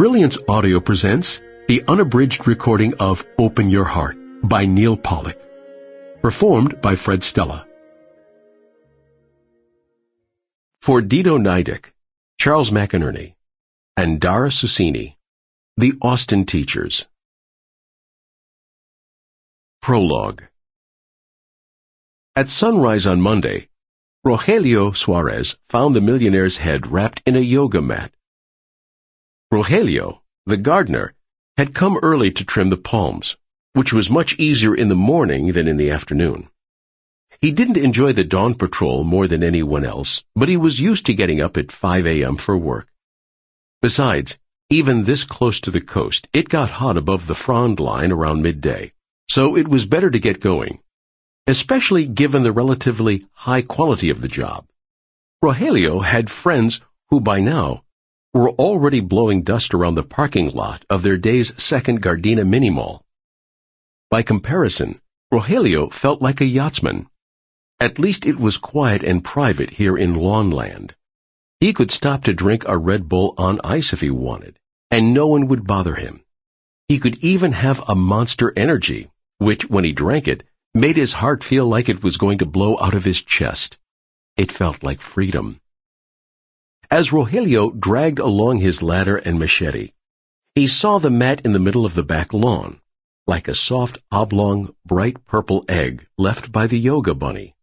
Brilliance Audio presents the unabridged recording of Open Your Heart by Neal Pollack, performed by Stella. For Dido Nidick, Charles McInerney, and Dara Susini, The Austin Teachers. Prologue. At sunrise on Monday, Rogelio Suarez found the millionaire's head wrapped in a yoga mat. Rogelio, the gardener, had come early to trim the palms, which was much easier in the morning than in the afternoon. He didn't enjoy the dawn patrol more than anyone else, but he was used to getting up at 5 a.m. for work. Besides, even this close to the coast, it got hot above the frond line around midday, so it was better to get going, especially given the relatively high quality of the job. Rogelio had friends who by now were already blowing dust around the parking lot of their day's second Gardena mini-mall. By comparison, Rogelio felt like a yachtsman. At least it was quiet and private here in Lawnland. He could stop to drink a Red Bull on ice if he wanted, and no one would bother him. He could even have a Monster Energy, which, when he drank it, made his heart feel like it was going to blow out of his chest. It felt like freedom. As Rogelio dragged along his ladder and machete, he saw the mat in the middle of the back lawn, like a soft, oblong, bright purple egg left by the yoga bunny.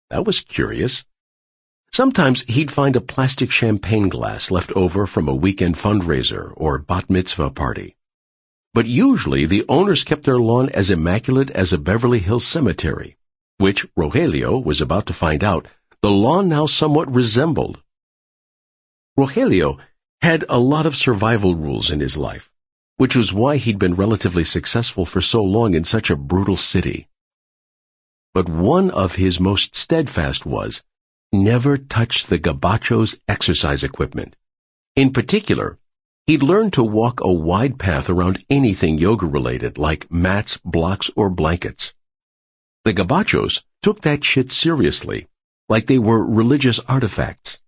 That was curious. Sometimes he'd find a plastic champagne glass left over from a weekend fundraiser or bat mitzvah party. But usually the owners kept their lawn as immaculate as a Beverly Hills cemetery, which, Rogelio was about to find out, the lawn now somewhat resembled. Rogelio had a lot of survival rules in his life, which was why he'd been relatively successful for so long in such a brutal city. But one of his most steadfast was, never touch the gabacho's exercise equipment. In particular, he'd learned to walk a wide path around anything yoga-related like mats, blocks, or blankets. The gabachos took that shit seriously, like they were religious artifacts.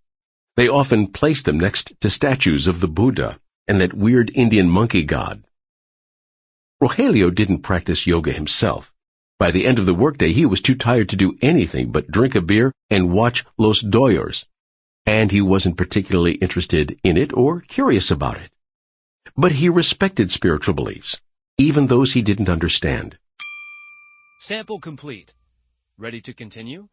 They often placed them next to statues of the Buddha and that weird Indian monkey god. Rogelio didn't practice yoga himself. By the end of the workday, he was too tired to do anything but drink a beer and watch Los Doyers, and he wasn't particularly interested in it or curious about it. But he respected spiritual beliefs, even those he didn't understand. Sample complete. Ready to continue?